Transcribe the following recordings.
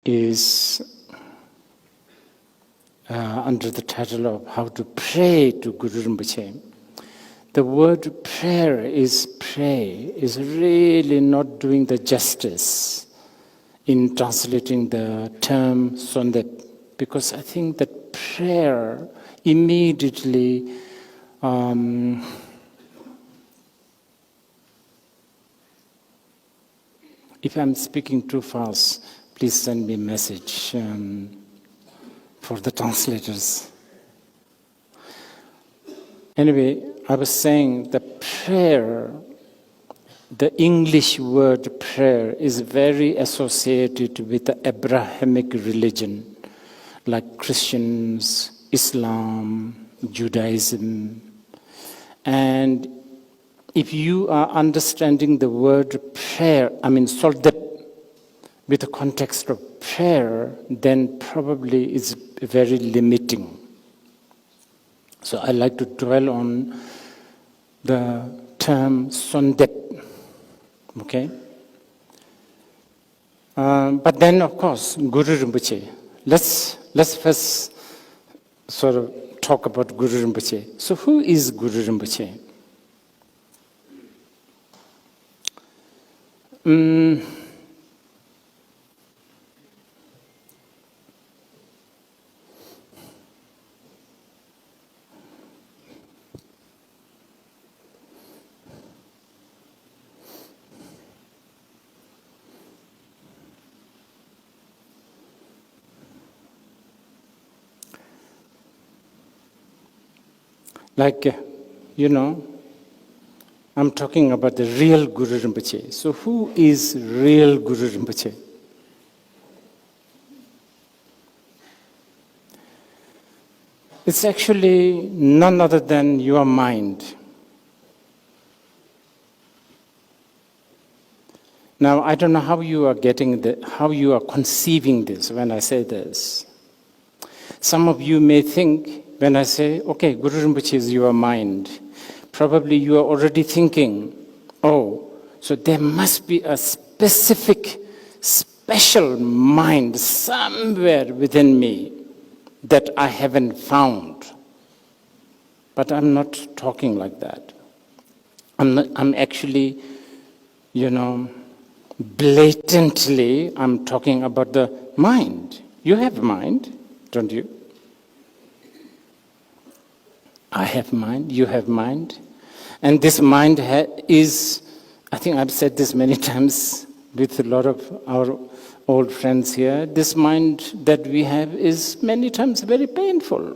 is under the title of How to Pray to Guru Rinpoche. The word prayer is really not doing the justice in translating the term sondep, because I think that prayer immediately if I'm speaking too fast, please send me a message for the translators. Anyway, I was saying the prayer, the English word prayer is very associated with the Abrahamic religion, like Christians, Islam, Judaism. And if you are understanding the word prayer, soldep, with the context of prayer, then probably it's very limiting. So I like to dwell on the term sondep, okay? But then, of course, Guru Rinpoche. Let's first sort of talk about Guru Rinpoche. So who is Guru Rinpoche? I'm talking about the real Guru Rinpoche. So who is real Guru Rinpoche? It's actually none other than your mind. Now, I don't know how you are conceiving this when I say this. Some of you may think, when I say, okay, Guru Rinpoche is your mind, probably you are already thinking, oh, so there must be a specific, special mind somewhere within me that I haven't found. But I'm not talking like that. I'm actually, blatantly, I'm talking about the mind. You have mind, don't you? I have mind, you have mind. And this mind is, I think I've said this many times with a lot of our old friends here, this mind that we have is many times very painful.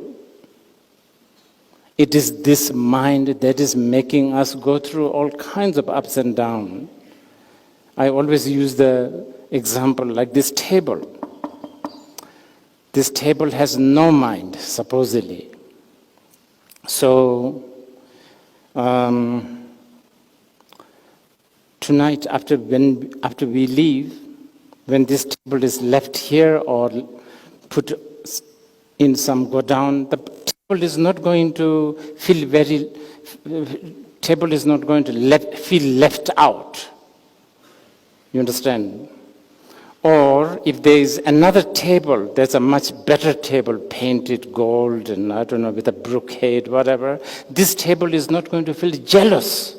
It is this mind that is making us go through all kinds of ups and downs. I always use the example like this table. This table has no mind, supposedly. So, tonight after we leave, when this table is left here or put in some go down, the table is not going to feel feel left out. You understand? Or if there is another table, there's a much better table, painted gold and I don't know, with a brocade, whatever, this table is not going to feel jealous.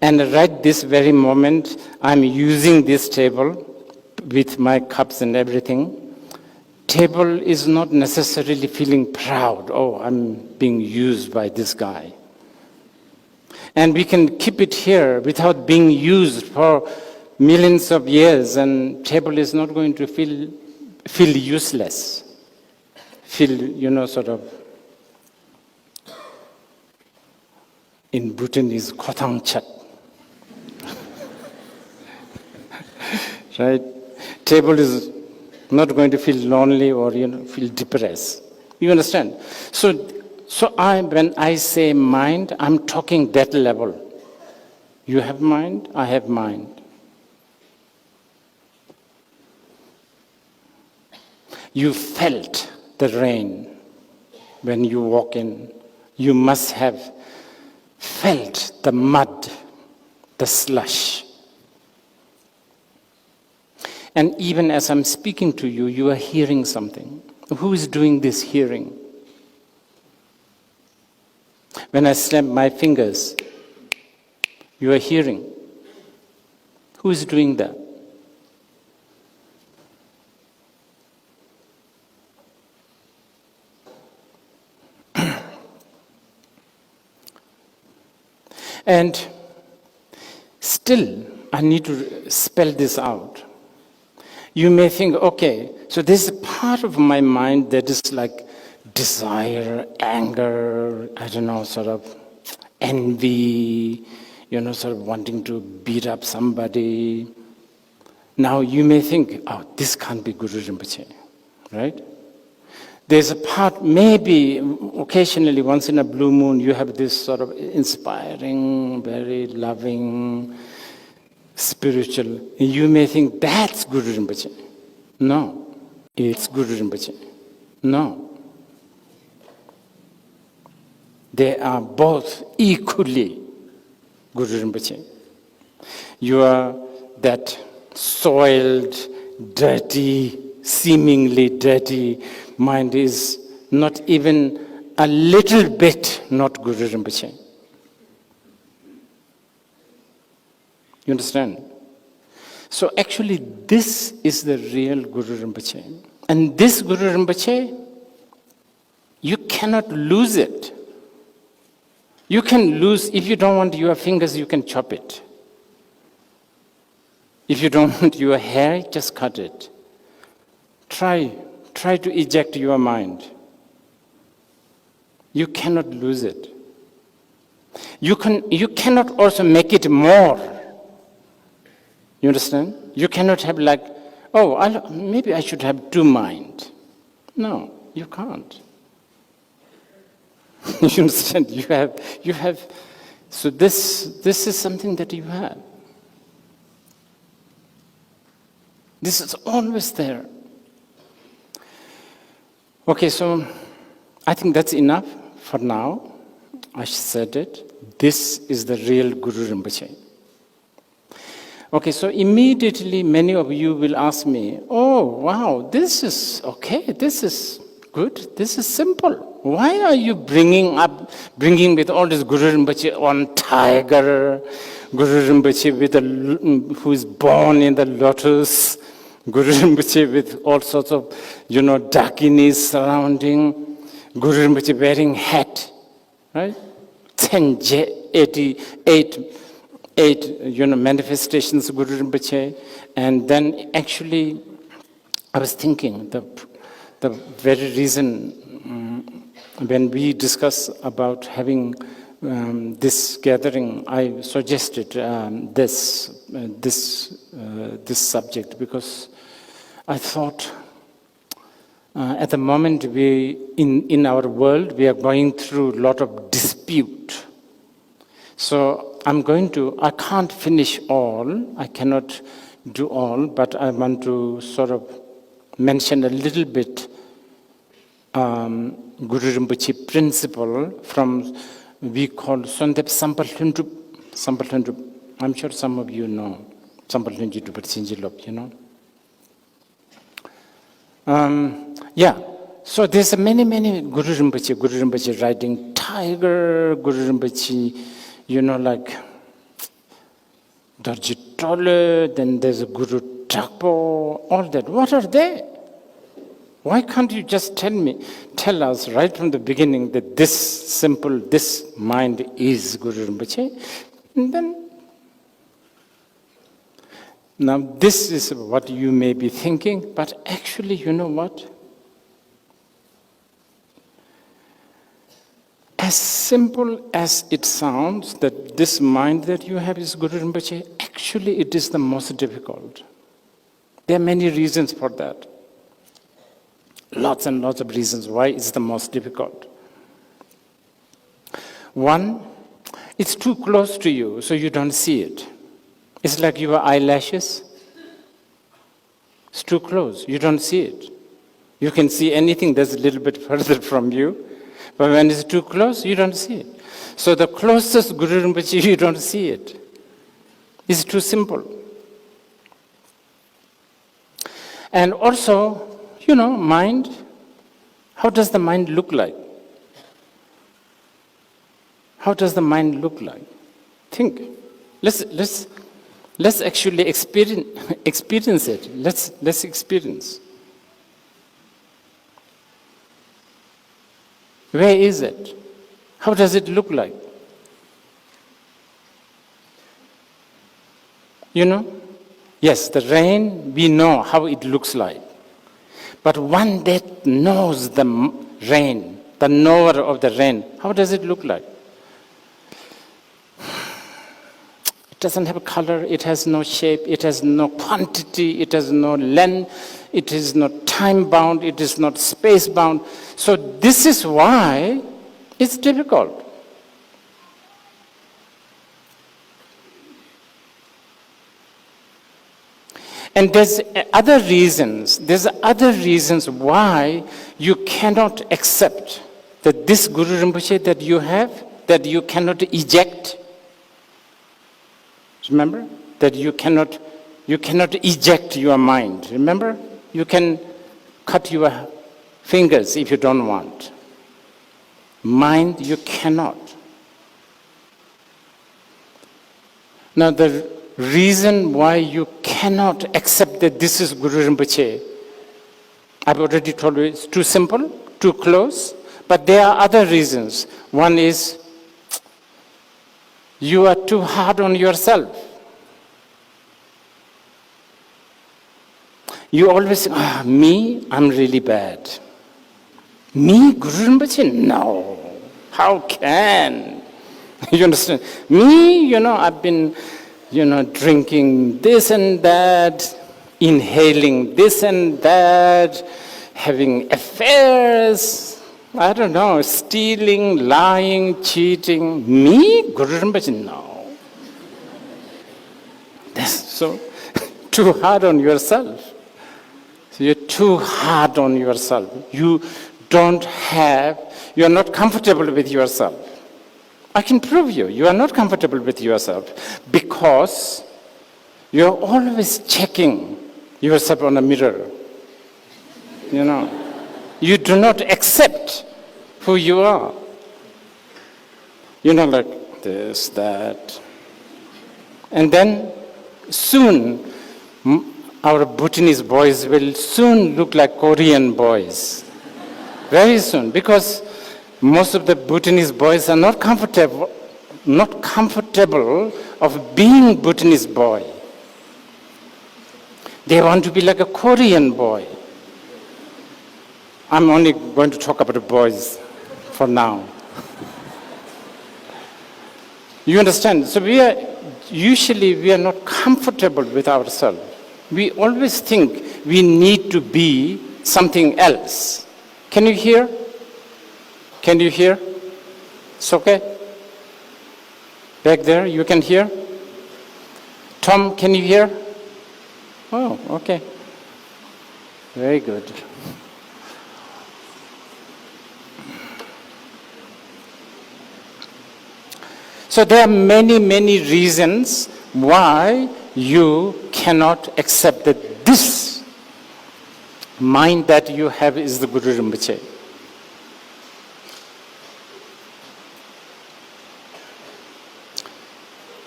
And right this very moment, I'm using this table with my cups and everything. Table is not necessarily feeling proud. Oh, I'm being used by this guy. And we can keep it here without being used for millions of years, and table is not going to feel useless. Sort of, in Bhutanese, kotang chat. Right? Table is not going to feel lonely or feel depressed. You understand? So when I say mind, I'm talking that level. You have mind, I have mind. You felt the rain when you walk in. You must have felt the mud, the slush. And even as I'm speaking to you, you are hearing something. Who is doing this hearing? When I snap my fingers, you are hearing. Who is doing that? And still, I need to spell this out. You may think, okay, so there's a part of my mind that is like desire, anger, I don't know, sort of envy, sort of wanting to beat up somebody. Now you may think, oh, this can't be Guru Rinpoche, right? There's a part, maybe occasionally, once in a blue moon, you have this sort of inspiring, very loving, spiritual. You may think that's Guru Rinpoche. No, it's Guru Rinpoche. No. They are both equally Guru Rinpoche. You are that soiled, dirty, seemingly dirty mind is not even a little bit not Guru Rinpoche. You understand? So actually this is the real Guru Rinpoche. And this Guru Rinpoche, you cannot lose it. You can lose, if you don't want your fingers, you can chop it. If you don't want your hair, just cut it. Try to eject your mind. You cannot lose it. You cannot also make it more. You understand? You cannot have like, oh, maybe I should have two minds. No, you can't. You understand? You have. So this is something that you have. This is always there. Okay, so I think that's enough for now. I said it. This is the real Guru Rinpoche. Okay, so immediately many of you will ask me, oh, wow, this is okay, this is good, this is simple. Why are you bringing with all this Guru Rinpoche on tiger, Guru Rinpoche who is born in the lotus, Guru Rinpoche with all sorts of, dakinis surrounding, Guru Rinpoche wearing hat, right? 88 manifestations of Guru Rinpoche. And then actually, I was thinking, the very reason when we discuss about having this gathering, I suggested this subject because I thought at the moment in our world we are going through a lot of dispute. So I can't finish all, I cannot do all, but I want to sort of mention a little bit Guru Rinpoche principle from we call Sondep Sampaltundup. I'm sure some of you know Sampaltundup, so there's many Guru Rinpoche riding tiger, Guru Rinpoche, like Dorji Tole, then there's a Guru Thakpo, all that. What are they? Why can't you just tell us right from the beginning that this mind is Guru Rinpoche? And then, now this is what you may be thinking, but actually, you know what? As simple as it sounds that this mind that you have is Guru Rinpoche, actually it is the most difficult. There are many reasons for that. Lots and lots of reasons why it's the most difficult. One, it's too close to you, so you don't see it. It's like your eyelashes. It's too close, you don't see it. You can see anything that's a little bit further from you, but when it's too close, you don't see it. So the closest Guru Rinpoche, you don't see it. It's too simple. And also, mind. How does the mind look like? How does the mind look like? Think. Let's actually experience it. Let's experience. Where is it? How does it look like? Yes, the rain, we know how it looks like. But one that knows the rain, the knower of the rain, how does it look like? It doesn't have a color, it has no shape, it has no quantity, it has no length, it is not time bound, it is not space bound. So this is why it's difficult. And there's other reasons why you cannot accept that this Guru Rinpoche that you have, that you cannot eject. Remember? That you cannot eject your mind. Remember? You can cut your fingers if you don't want. Mind, you cannot. Now the reason why you cannot accept that this is Guru Rinpoche, I've already told you, it's too simple, too close, but there are other reasons. One is you are too hard on yourself. You always say, me, I'm really bad. Me, Guru Rinpoche? No. How can? You understand? Me, I've been drinking this and that, inhaling this and that, having affairs, I don't know, stealing, lying, cheating. Me? Guru Rinpoche? No. That's so too hard on yourself. So you're too hard on yourself. You're not comfortable with yourself. I can prove you are not comfortable with yourself because you're always checking yourself on a mirror. You do not accept who you are. Like this, that. And then soon, our Bhutanese boys will soon look like Korean boys. Very soon, because most of the Bhutanese boys are not comfortable of being Bhutanese boy. They want to be like a Korean boy. I'm only going to talk about the boys for now. You understand? So we are not comfortable with ourselves. We always think we need to be something else. Can you hear? Can you hear? It's okay? Back there, you can hear? Tom, can you hear? Oh, okay. Very good. So there are many, many reasons why you cannot accept that this mind that you have is the Guru Rinpoche.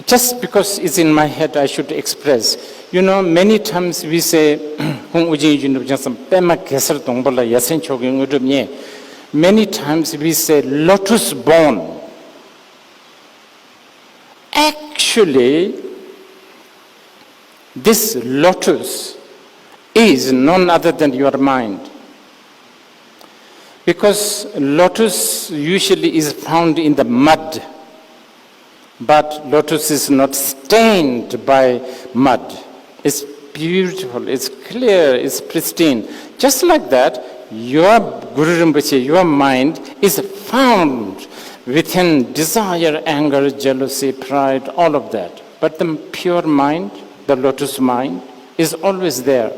Just because it's in my head, I should express. Many times we say, many times we say, lotus born. Actually, this lotus is none other than your mind. Because lotus usually is found in the mud. But lotus is not stained by mud. It's beautiful, it's clear, it's pristine. Just like that, your Guru Rinpoche, your mind is found within desire, anger, jealousy, pride, all of that. But the pure mind, the lotus mind, is always there.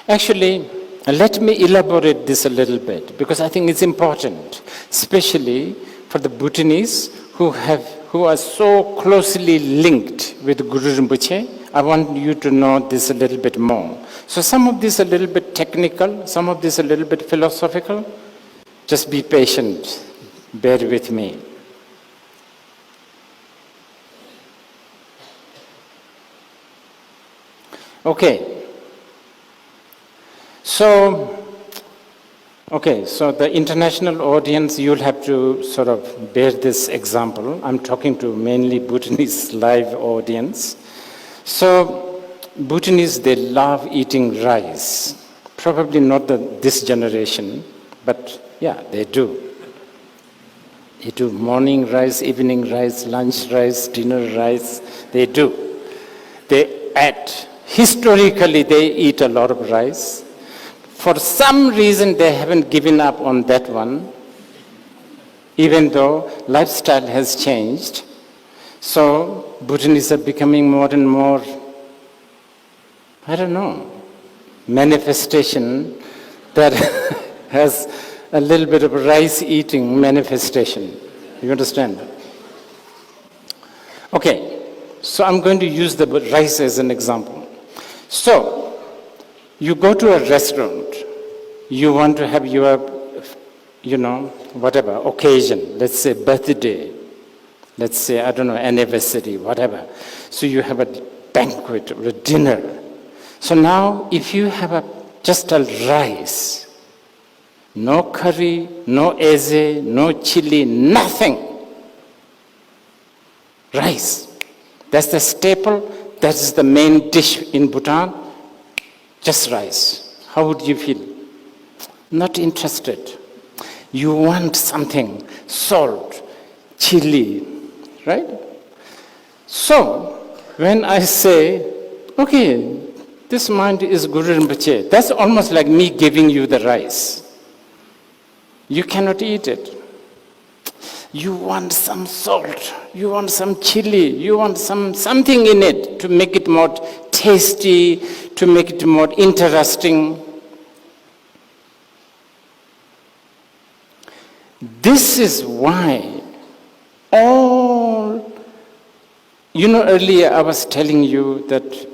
Actually, let me elaborate this a little bit because I think it's important, especially for the Bhutanese who are so closely linked with Guru Rinpoche. I want you to know this a little bit more. So some of this a little bit technical, some of this a little bit philosophical. Just be patient, bear with me. Okay. So the international audience, you'll have to sort of bear this example. I'm talking to mainly Bhutanese live audience. So Bhutanese, they love eating rice. Probably not this generation, but yeah, they do. They do morning rice, evening rice, lunch rice, dinner rice. They do. Historically, they eat a lot of rice. For some reason, they haven't given up on that one, even though lifestyle has changed. So Bhutanese are becoming more and more, manifestation that has a little bit of rice eating manifestation. You understand? Okay, so I'm going to use the rice as an example. So, you go to a restaurant, you want to have your, whatever, occasion, let's say birthday, let's say, anniversary, whatever. So you have a banquet or a dinner. So now, if you have just a rice, no curry, no eze, no chili, nothing, rice, that's the staple, that's the main dish in Bhutan. Just rice. How would you feel? Not interested. You want something, salt, chili, right? So, when I say, okay, this mind is Guru Rinpoche, that's almost like me giving you the rice. You cannot eat it. You want some salt, you want some chili, you want something in it to make it more tasty, to make it more interesting. This is why earlier I was telling you that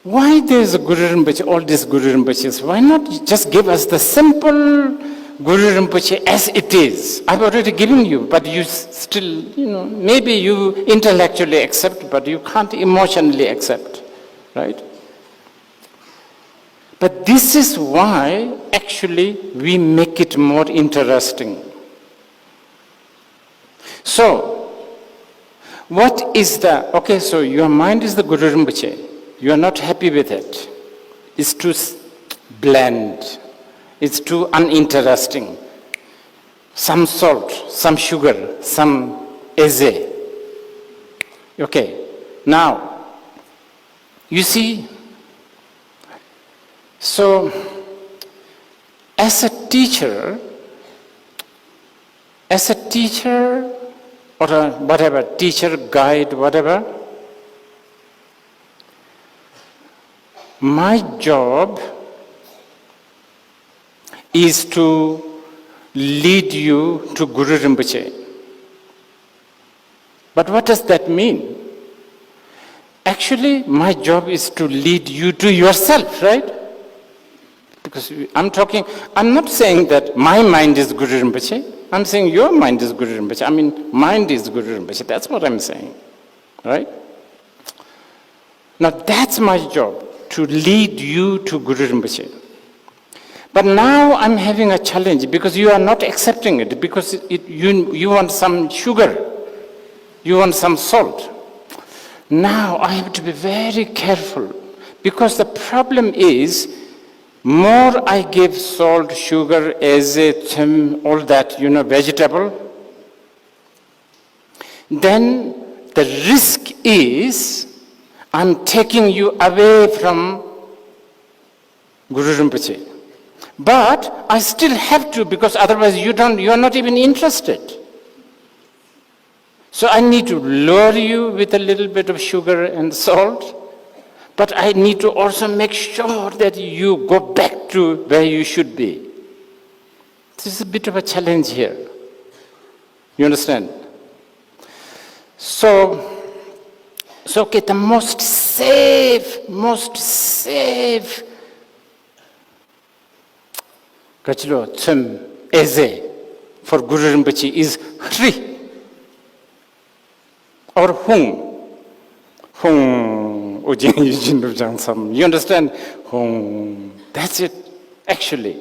why there's a Guru Rinpoche, all these Guru Rinpoches, why not just give us the simple Guru Rinpoche as it is? I've already given you, but you still, maybe you intellectually accept, but you can't emotionally accept, right? But this is why, actually, we make it more interesting. So, what is so your mind is the Guru Rinpoche. You are not happy with it. It's too bland. It's too uninteresting. Some salt, some sugar, some eze. Okay, now, you see, so as a teacher or a whatever, teacher, guide, whatever, my job is to lead you to Guru Rinpoche. But what does that mean? Actually, my job is to lead you to yourself, right? Because I'm not saying that my mind is Guru Rinpoche. I'm saying your mind is Guru Rinpoche. I mean, mind is Guru Rinpoche. That's what I'm saying, right? Now, that's my job, to lead you to Guru Rinpoche. But now I'm having a challenge because you are not accepting it, because you want some sugar, you want some salt. Now I have to be very careful, because the problem is, more I give salt, sugar, eze, all that, vegetable, then the risk is I'm taking you away from Guru Rinpoche. But I still have to, because otherwise you are not even interested. So I need to lure you with a little bit of sugar and salt, but I need to also make sure that you go back to where you should be. This is a bit of a challenge here. You understand? So okay, the most safe, Kachilo Tsum Eze for Guru Rinpoche is Hri or Hung. Hung Ujin Yujin Rujang Sam. You understand? Hung. That's it, actually.